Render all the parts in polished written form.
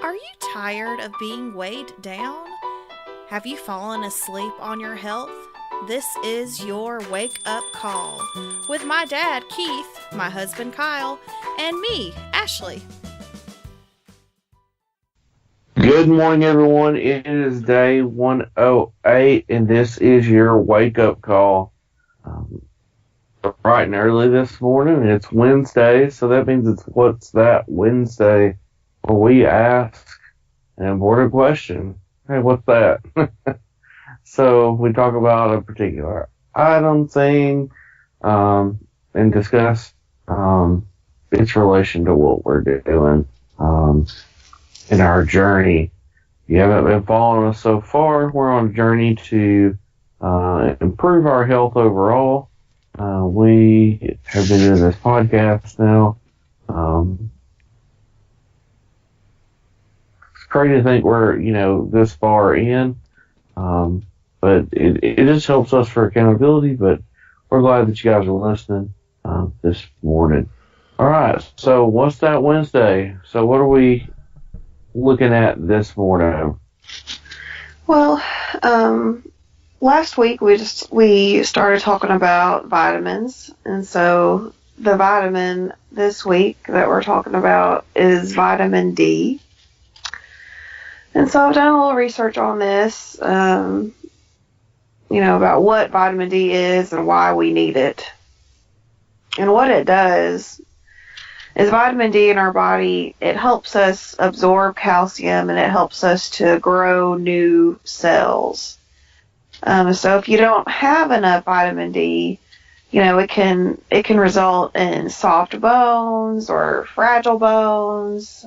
Are you tired of being weighed down? Have you fallen asleep on your health? This is your wake up call with my dad, Keith, my husband, Kyle, and me, Ashley. Good morning, everyone. It is day 108, and this is your wake up call. Bright and early this morning. It's Wednesday, so that means it's What's That Wednesday, where we ask an important question. Hey, what's that? So we talk about a particular item, thing, and discuss its relation to what we're doing in our journey. If you haven't been following us so far, we're on a journey to improve our health overall. We have been doing this podcast now. It's crazy to think we're, this far in. But it just helps us for accountability, but we're glad that you guys are listening this morning. All right, so what's that Wednesday? So what are we looking at this morning? Well, last week we started talking about vitamins, and so the vitamin this week that we're talking about is vitamin D. And so I've done a little research on this, about what vitamin D is and why we need it. And what it does is vitamin D in our body, it helps us absorb calcium and it helps us to grow new cells. So if you don't have enough vitamin D, it can result in soft bones or fragile bones.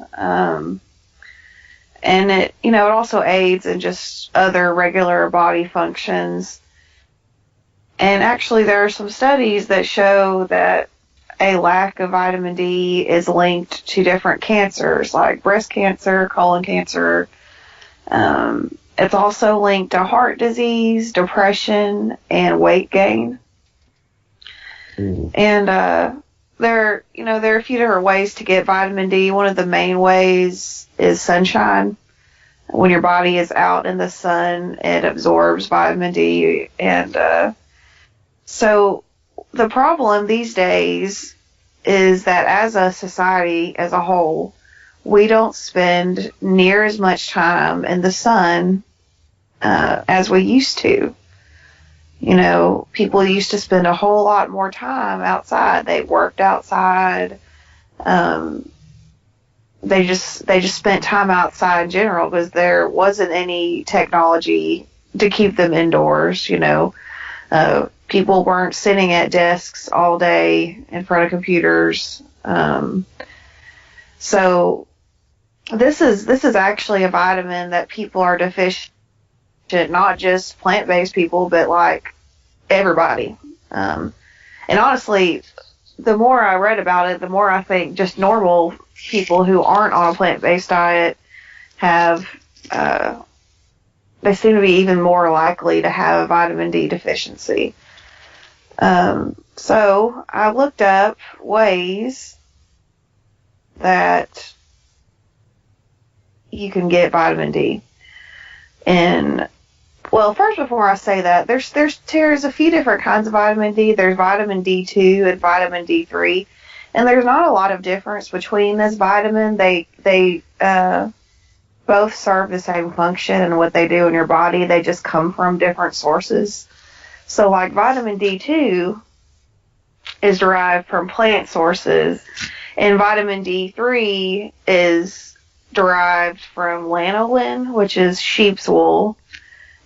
And it also aids in just other regular body functions. And actually there are some studies that show that a lack of vitamin D is linked to different cancers like breast cancer, colon cancer. It's also linked to heart disease, depression, and weight gain. And there are a few different ways to get vitamin D. One of the main ways is sunshine. When your body is out in the sun, it absorbs vitamin D. And so the problem these days is that as a society as a whole, we don't spend near as much time in the sun as we used to. People used to spend a whole lot more time outside. They worked outside. They just spent time outside in general because there wasn't any technology to keep them indoors. People weren't sitting at desks all day in front of computers. So this is actually a vitamin that people are deficient, not just plant-based people, but like everybody. And honestly, the more I read about it, the more I think just normal people who aren't on a plant-based diet they seem to be even more likely to have a vitamin D deficiency. So I looked up ways that you can get vitamin D. And well, first, before I say that, there's a few different kinds of vitamin D. There's vitamin D2 and vitamin D3, and there's not a lot of difference between this vitamin. They both serve the same function and what they do in your body. They just come from different sources. So, like vitamin D2 is derived from plant sources, and vitamin D3 is derived from lanolin, which is sheep's wool.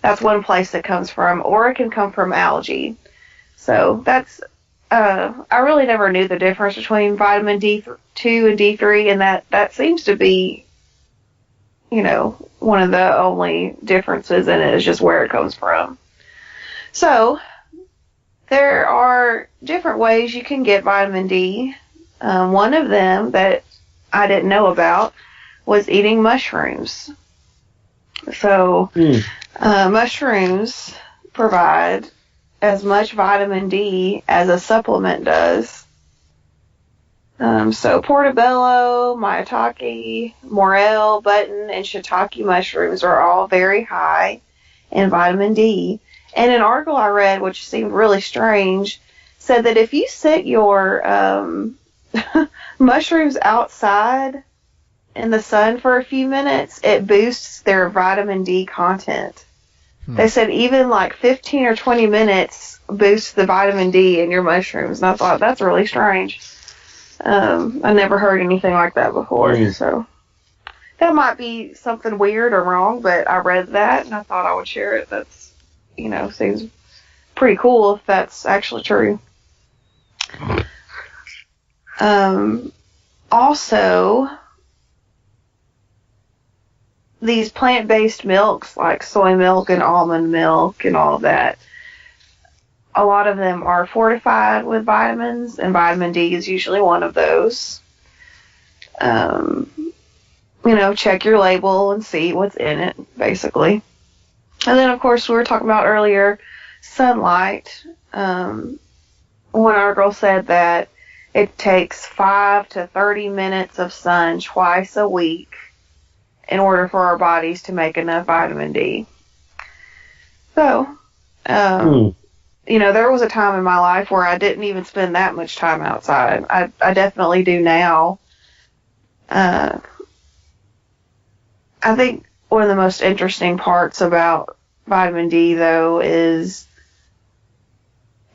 That's one place it comes from, or it can come from algae. So that's, I really never knew the difference between vitamin D2 and D3, and that seems to be, one of the only differences in it is just where it comes from. So there are different ways you can get vitamin D. One of them that I didn't know about was eating mushrooms. So mushrooms provide as much vitamin D as a supplement does. So portobello, maitake, morel, button, and shiitake mushrooms are all very high in vitamin D. And an article I read, which seemed really strange, said that if you sit your mushrooms outside in the sun for a few minutes, it boosts their vitamin D content. They said even like 15 or 20 minutes boosts the vitamin D in your mushrooms. And I thought, that's really strange. I never heard anything like that before. So that might be something weird or wrong, but I read that and I thought I would share it. That's, seems pretty cool if that's actually true. Also, these plant-based milks like soy milk and almond milk and all of that, a lot of them are fortified with vitamins, and vitamin D is usually one of those. Check your label and see what's in it, basically. And then, of course, we were talking about earlier, sunlight. One article said that it takes 5 to 30 minutes of sun twice a week in order for our bodies to make enough vitamin D. So, there was a time in my life where I didn't even spend that much time outside. I definitely do now. I think one of the most interesting parts about vitamin D, though, is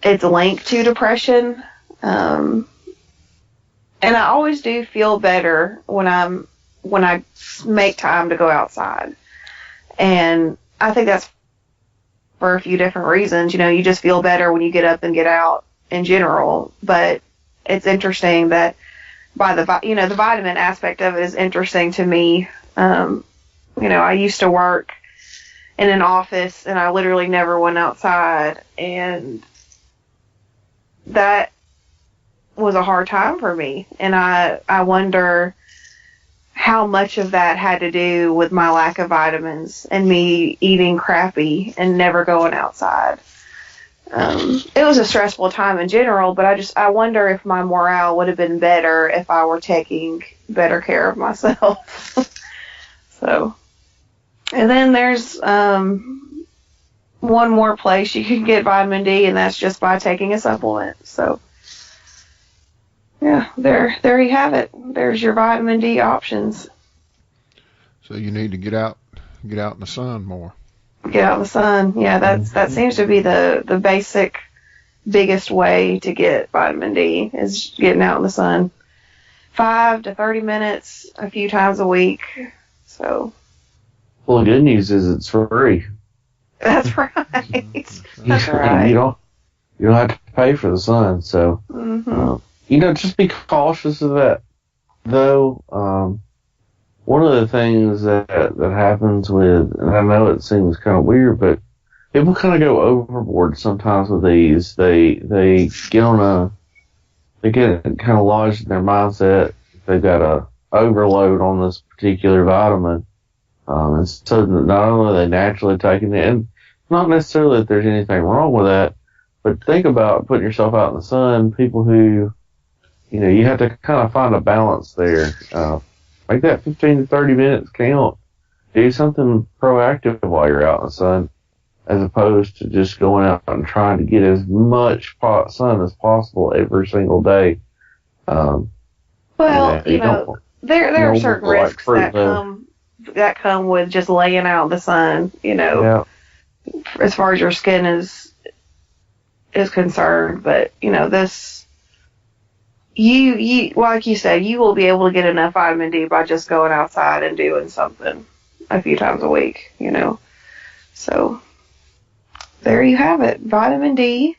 its link to depression. And I always do feel better when I make time to go outside. And I think that's for a few different reasons. You just feel better when you get up and get out in general. But it's interesting that the vitamin aspect of it is interesting to me. I used to work in an office and I literally never went outside, and that was a hard time for me. And I wonder how much of that had to do with my lack of vitamins and me eating crappy and never going outside. It was a stressful time in general, but I wonder if my morale would have been better if I were taking better care of myself. So, and then there's one more place you can get vitamin D, and that's just by taking a supplement. So, yeah, there you have it. There's your vitamin D options. So you need to get out in the sun more. Get out in the sun. Yeah, that seems to be the basic, biggest way to get vitamin D is getting out in the sun. 5 to 30 minutes a few times a week. So. Well, the good news is it's free. That's right. That's right. You don't have to pay for the sun, so just be cautious of that. Though, one of the things that happens with, and I know it seems kind of weird, but people kind of go overboard sometimes with these. They get kind of lodged in their mindset. They've got a overload on this particular vitamin. And so not only are they naturally taking it, and not necessarily that there's anything wrong with that, but think about putting yourself out in the sun, people who, you have to kind of find a balance there. Make that 15 to 30 minutes count. Do something proactive while you're out in the sun, as opposed to just going out and trying to get as much sun as possible every single day. There are certain risks that come with just laying out in the sun, as far as your skin is concerned. But, this, you like you said, you will be able to get enough vitamin D by just going outside and doing something a few times a week, So, there you have it. Vitamin D.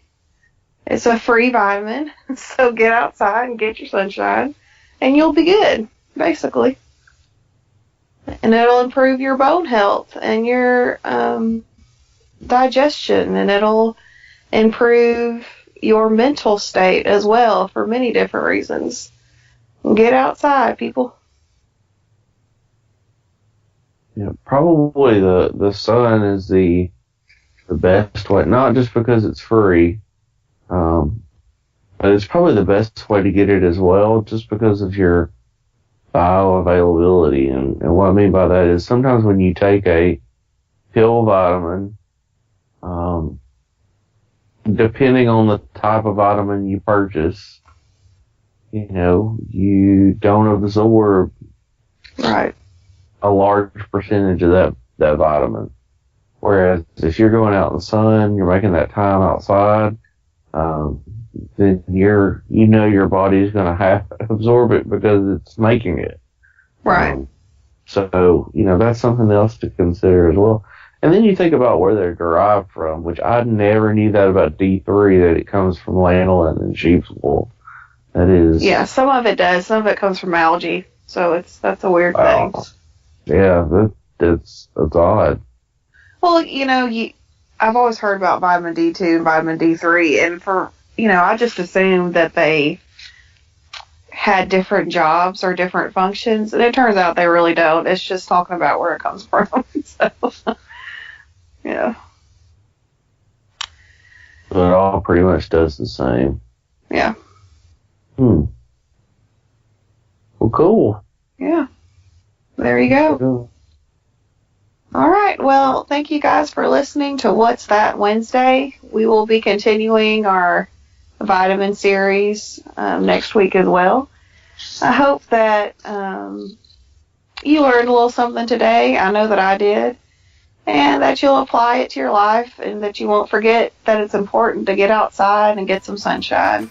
It's a free vitamin. So get outside and get your sunshine and you'll be good, basically. And it'll improve your bone health and your digestion, and it'll improve your mental state as well for many different reasons. Get outside, people. Yeah, probably the sun is the best way, not just because it's free, but but it's probably the best way to get it as well, just because of your bioavailability. And what I mean by that is sometimes when you take a pill vitamin, depending on the type of vitamin you purchase, you don't absorb Right. a large percentage of that vitamin. Whereas if you're going out in the sun, you're making that time outside, then your body's going to have to absorb it because it's making it. Right. So, that's something else to consider as well. And then you think about where they're derived from, which I never knew that about D3, that it comes from lanolin and sheep's wool. That is. Yeah, some of it does. Some of it comes from algae. So that's a weird thing. Yeah, that's odd. Well, I've always heard about vitamin D2 and vitamin D3, and I just assumed that they had different jobs or different functions, and it turns out they really don't. It's just talking about where it comes from. So, yeah. But it all pretty much does the same. Yeah. Well, cool. Yeah. There you go. All right. Well, thank you guys for listening to What's That Wednesday. We will be continuing our vitamin series next week as well. I hope that you learned a little something today. I know that I did. And that you'll apply it to your life, and that you won't forget that it's important to get outside and get some sunshine.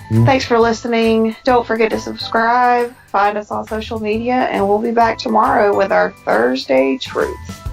Thanks for listening. Don't forget to subscribe, find us on social media, and we'll be back tomorrow with our Thursday Truth.